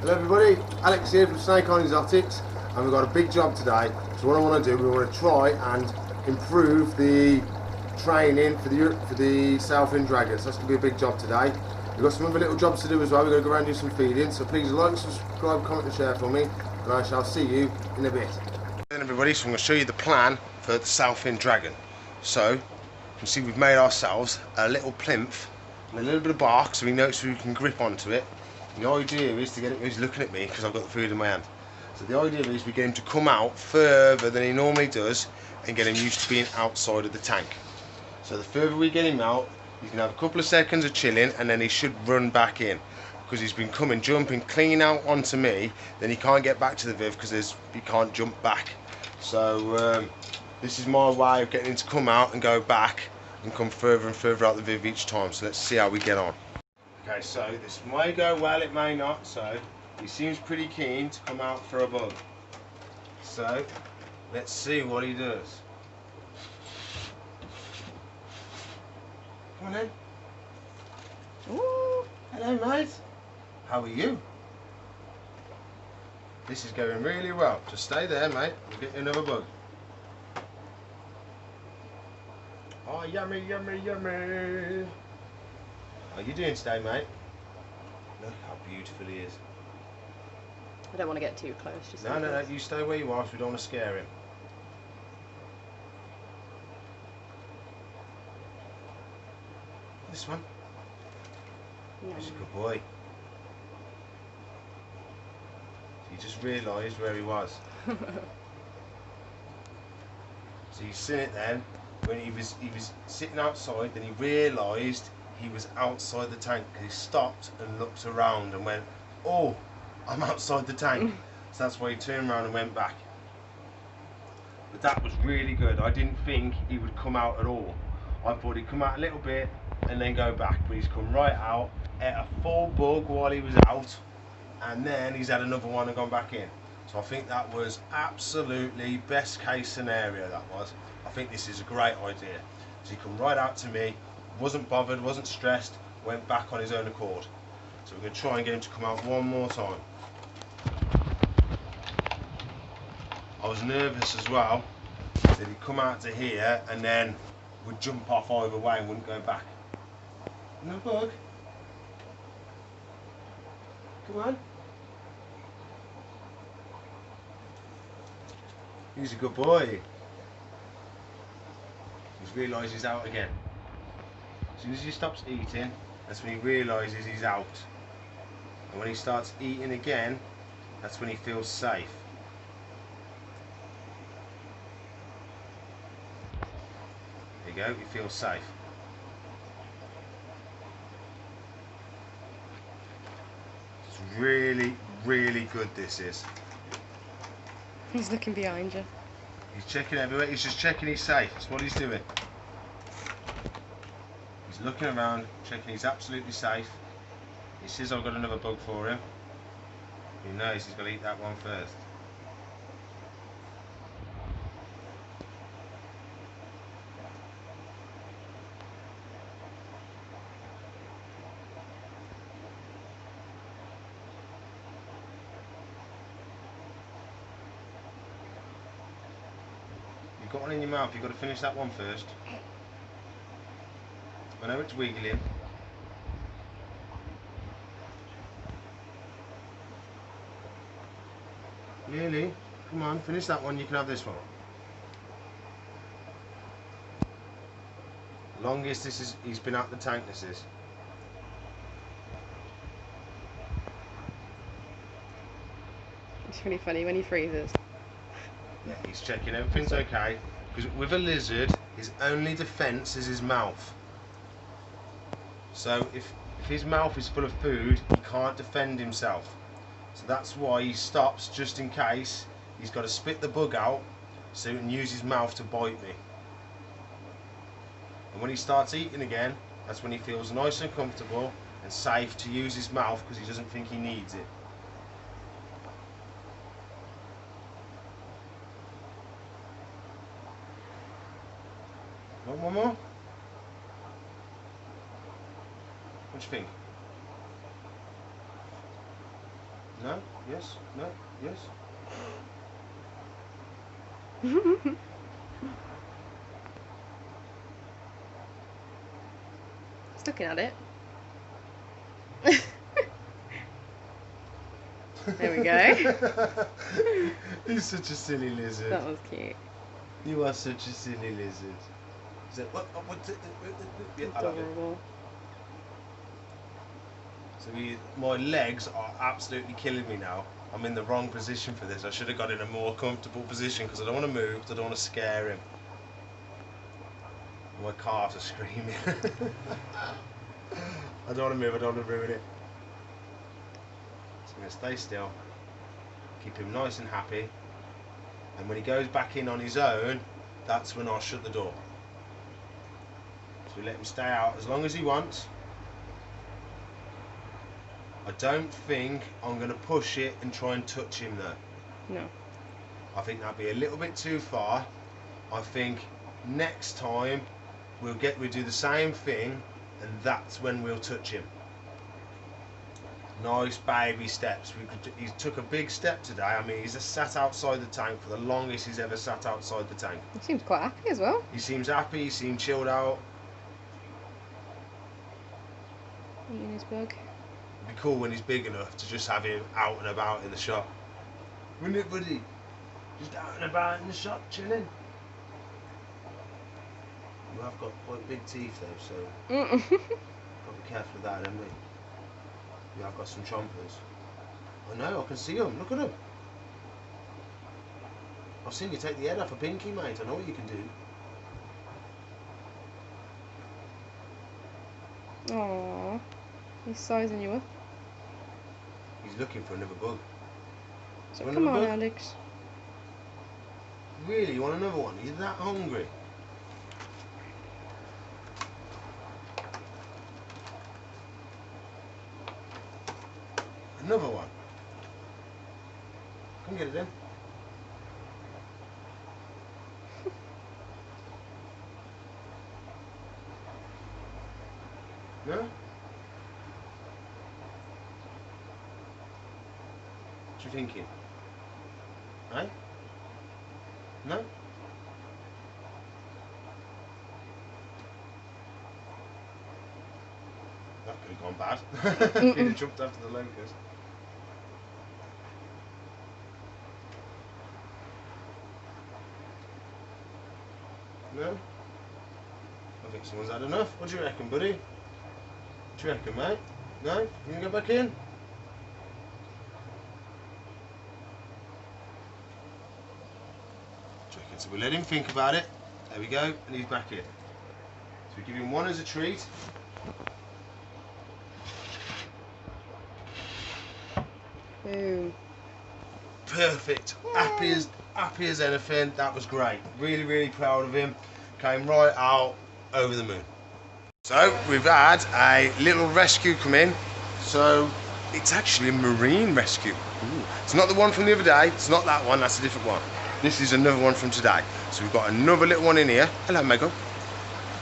Hello everybody, Alex here from Snake Island Exotics, and we've got a big job today. So what I want to do, we want to try and improve the training for the Sailfin dragons. So that's going to be a big job today. We've got some other little jobs to do as well. We're going to go around and do some feeding. So please like, subscribe, comment and share for me, and I shall see you in a bit. Then everybody, so I'm going to show you the plan for the Sailfin dragon. So you can see we've made ourselves a little plinth and a little bit of bark so we can grip onto it. The idea is to get him, he's looking at me because I've got the food in my hand. So the idea is we get him to come out further than he normally does and get him used to being outside of the tank. So the further we get him out, he can have a couple of seconds of chilling and then he should run back in. Because he's been jumping clean out onto me, then he can't get back to the viv because he can't jump back. So this is my way of getting him to come out and go back and come further and further out the viv each time. So let's see how we get on. Okay, so this may go well, it may not, so he seems pretty keen to come out for a bug. So, let's see what he does. Come on in. Ooh, hello mate. How are you? This is going really well. Just stay there mate, we'll get you another bug. Oh, yummy, yummy, yummy. How are you doing today, mate? Look how beautiful he is. I don't want to get too close. Just No, you stay where you are, so we don't want to scare him. This one? No. He's a good boy. He just realised where he was. So you seen it then, when he was sitting outside, then he realised he was outside the tank. He stopped and looked around and went, oh, I'm outside the tank. So that's why he turned around and went back. But that was really good. I didn't think he would come out at all. I thought he'd come out a little bit and then go back, but he's come right out, ate a full bug while he was out, and then he's had another one and gone back in. So I think that was absolutely best case scenario, that was. I think this is a great idea. So he come right out to me, wasn't bothered, wasn't stressed, went back on his own accord. So we're going to try and get him to come out one more time. I was nervous as well that he'd come out to here and then would jump off either way and wouldn't go back. No bug. Come on. He's a good boy. He's realised he's out again. As soon as he stops eating, that's when he realises he's out. And when he starts eating again, that's when he feels safe. There you go, he feels safe. It's really, really good, this is. He's looking behind you. He's checking everywhere, he's just checking he's safe. That's what he's doing. He's looking around, checking he's absolutely safe. He says I've got another bug for him. He knows he's got to eat that one first. You've got one in your mouth, you've got to finish that one first. I know it's wiggling. Really? Come on, finish that one, you can have this one. Longest he's been out the tank, this is. It's really funny when he freezes. Yeah, he's checking everything's okay. Because with a lizard, his only defence is his mouth. So if his mouth is full of food, he can't defend himself. So that's why he stops, just in case he's got to spit the bug out so he can use his mouth to bite me. And when he starts eating again, that's when he feels nice and comfortable and safe to use his mouth because he doesn't think he needs it. Want one more? What do you think? No? Yes? No? Yes? He's looking at it. There we go. He's such a silly lizard. That was cute. You are such a silly lizard. He's like, what's it? Yeah, I love it. Adorable. So my legs are absolutely killing me now. I'm in the wrong position for this. I should have got in a more comfortable position because I don't want to move, because I don't want to scare him. My calves are screaming. I don't want to move, I don't want to ruin it. So I'm going to stay still, keep him nice and happy, and when he goes back in on his own, that's when I'll shut the door. So we let him stay out as long as he wants. I don't think I'm going to push it and try and touch him though. No. I think that'd be a little bit too far. I think next time we'll do the same thing, and that's when we'll touch him. Nice baby steps. He took a big step today. I mean, he's just sat outside the tank for the longest he's ever sat outside the tank. He seems quite happy as well. He seems happy, he seems chilled out. Eating his bug. It'd be cool when he's big enough to just have him out and about in the shop. Wouldn't it, buddy? Just out and about in the shop, chilling. You have got quite big teeth though, so got to be careful of that, haven't we? You have got some chompers. I know, I can see them. Look at them. I've seen you take the head off a pinky, mate. I know what you can do. Aww. He's sizing you up. He's looking for another bug. So come on, bug? Alex. Really? You want another one? Are you that hungry? Another one. Come get it then. No? What you thinking? Eh? No? That could have gone bad. He'd have jumped after the locust. No? I think someone's had enough. What do you reckon, buddy? What do you reckon, mate? No? You can go back in? So we let him think about it. There we go, and he's back in. So we give him one as a treat. Boom. Perfect. Happy as anything. That was great. Really, really proud of him. Came right out over the moon. So we've had a little rescue come in. So it's actually a marine rescue. Ooh. It's not the one from the other day. It's not that one. That's a different one. This is another one from today. So we've got another little one in here. Hello, Mego.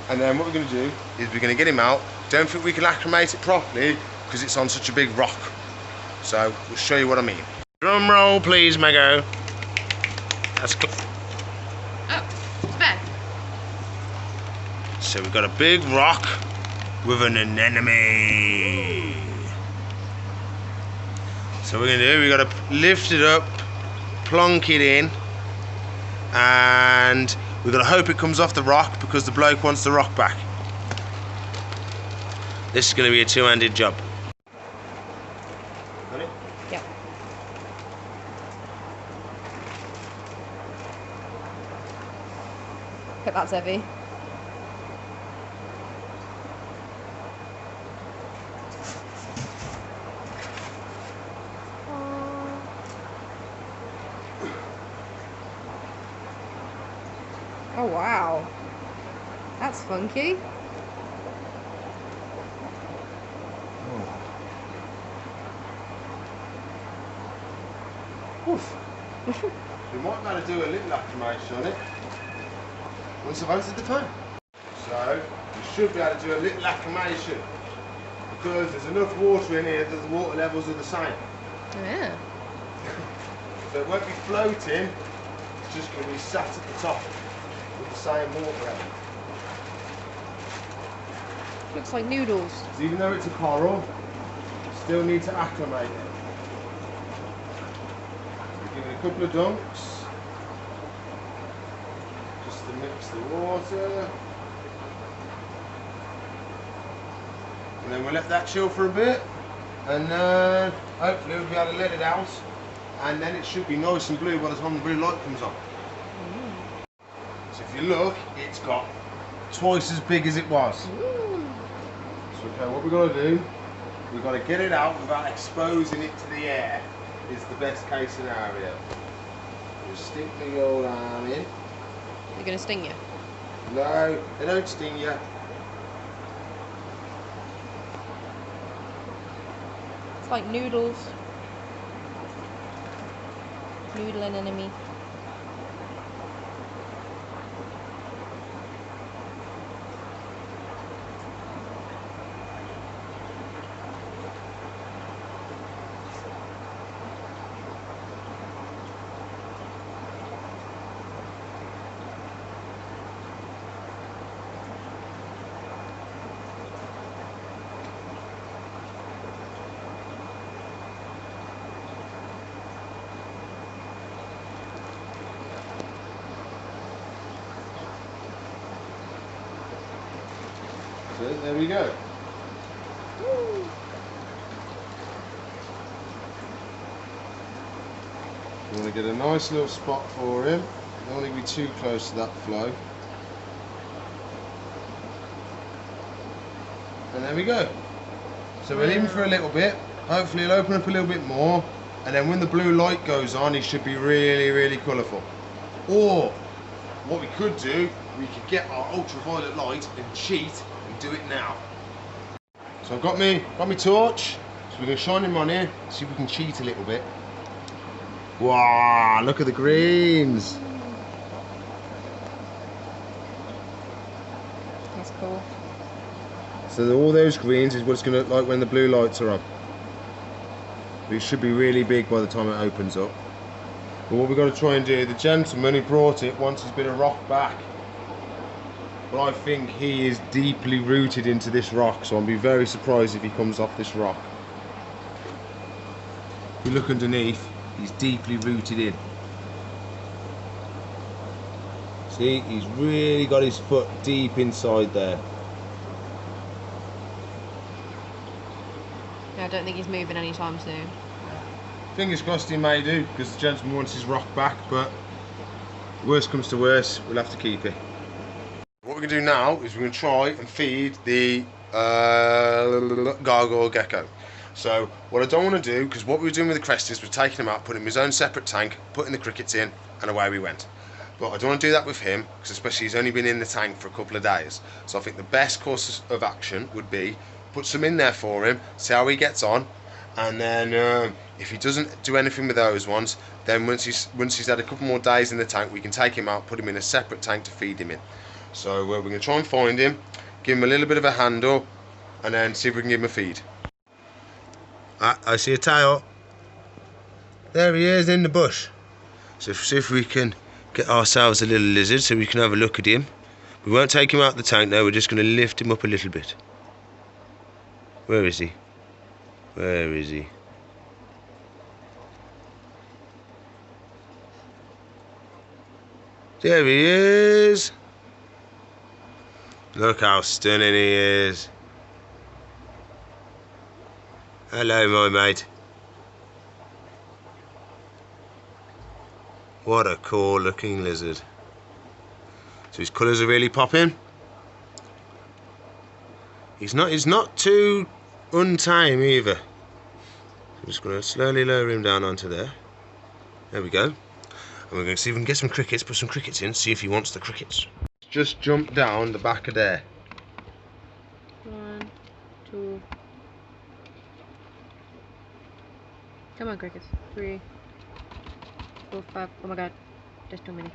And then what we're going to do is we're going to get him out. Don't think we can acclimate it properly because it's on such a big rock. So we'll show you what I mean. Drum roll, please, Mego. That's cool. Oh, it's Ben. So we've got a big rock with an anemone. So what we're going to do, we've got to lift it up, plonk it in, and we're going to hope it comes off the rock because the bloke wants the rock back. This is going to be a two-handed job. Got it? Yep. Bet that's heavy. Oh wow, that's funky. Oof. We might be able to do a little acclimation on it once I've answered the phone. So we should be able to do a little acclimation because there's enough water in here that the water levels are the same. Yeah. So it won't be floating, it's just going to be sat at the top with the same water level. Looks like noodles. So even though it's a coral, you still need to acclimate it. So give it a couple of dunks, just to mix the water. And then we'll let that chill for a bit, and hopefully we'll be able to let it out, and then it should be nice and blue by the time the blue light comes on. So if you look, it's got twice as big as it was. So okay, what we've got to do, we've got to get it out without exposing it to the air, is the best case scenario. Just stick the old arm in. They're going to sting you? No, they don't sting you. It's like noodles. Noodle anemone. So there we go. Woo. You want to get a nice little spot for him. You don't want to be too close to that flow. And there we go. So we'll leave him for a little bit. Hopefully he'll open up a little bit more. And then when the blue light goes on, he should be really, really colourful. Or, what we could do, we could get our ultraviolet light and cheat and do it now. So I've got me torch. So we're going to shine him on here, see if we can cheat a little bit. Wow, look at the greens. That's cool. So all those greens is what it's going to look like when the blue lights are on. But it should be really big by the time it opens up. But what we've got to try and do, the gentleman who brought it wants his bit of rock back. But I think he is deeply rooted into this rock, so I'll be very surprised if he comes off this rock. If you look underneath, he's deeply rooted in. See, he's really got his foot deep inside there. Yeah, I don't think he's moving anytime soon. Fingers crossed he may do, because the gentleman wants his rock back, but worst comes to worst, we'll have to keep it. What we're going to do now is we're going to try and feed the gargoyle gecko. So what I don't want to do, because what we were doing with the cresties, we're taking him out, putting him in his own separate tank, putting the crickets in, and away we went. But I don't want to do that with him, because especially he's only been in the tank for a couple of days. So I think the best course of action would be put some in there for him, see how he gets on, and then if he doesn't do anything with those ones, then once he's had a couple more days in the tank, we can take him out, put him in a separate tank to feed him in. So we're going to try and find him, give him a little bit of a handle, and then see if we can give him a feed. I see a tail. There he is in the bush. So see if we can get ourselves a little lizard so we can have a look at him. We won't take him out of the tank now, we're just going to lift him up a little bit. Where is he? Where is he? There he is. Look how stunning he is. Hello, my mate. What a cool looking lizard. So his colours are really popping. He's not too untame either. I'm just going to slowly lower him down onto there. There we go. And we're going to see if we can get some crickets, put some crickets in, see if he wants the crickets. Just jump down the back of there. 1, 2. Come on, crickets. 3, 4, 5. Oh my god, there's too many.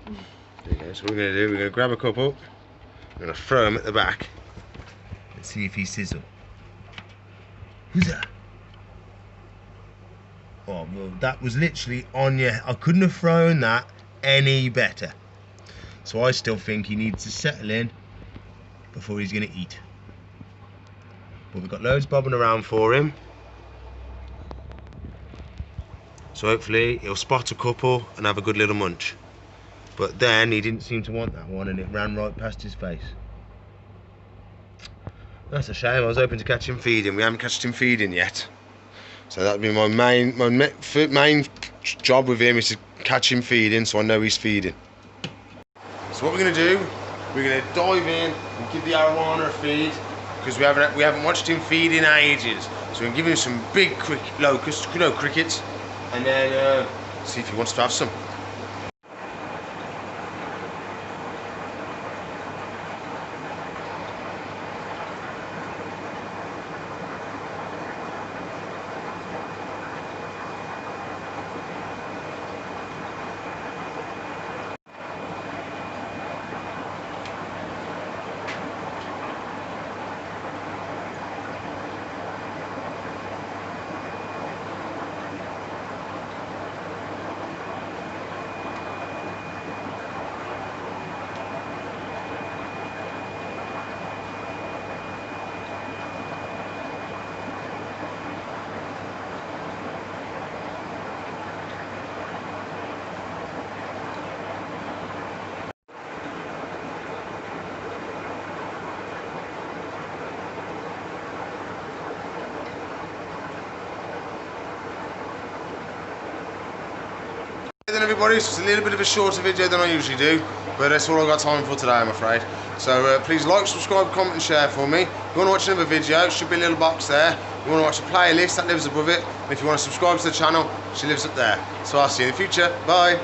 There you go. So what we're going to do, we're going to grab a couple, we're going to throw them at the back and see if he sizzle. Who's that? Oh, well, that was literally on you. I couldn't have thrown that any better. So I still think he needs to settle in before he's going to eat. But we've got loads bobbing around for him. So hopefully he'll spot a couple and have a good little munch. But then he didn't seem to want that one and it ran right past his face. That's a shame. I was hoping to catch him feeding. We haven't catched him feeding yet. So that'd be my main job with him, is to catch him feeding, so I know he's feeding. So what we're going to do, we're going to dive in and give the arowana a feed, because we haven't watched him feed in ages. So we're going to give him some big locusts, crickets, and then see if he wants to have some. Then everybody, it's just a little bit of a shorter video than I usually do, but that's all I've got time for today, I'm afraid. So please like, subscribe, comment and share for me. If you want to watch another video, it should be a little box there. If you want to watch a playlist, that lives above it. And if you want to subscribe to the channel, she lives up there. So I'll see you in the future. Bye.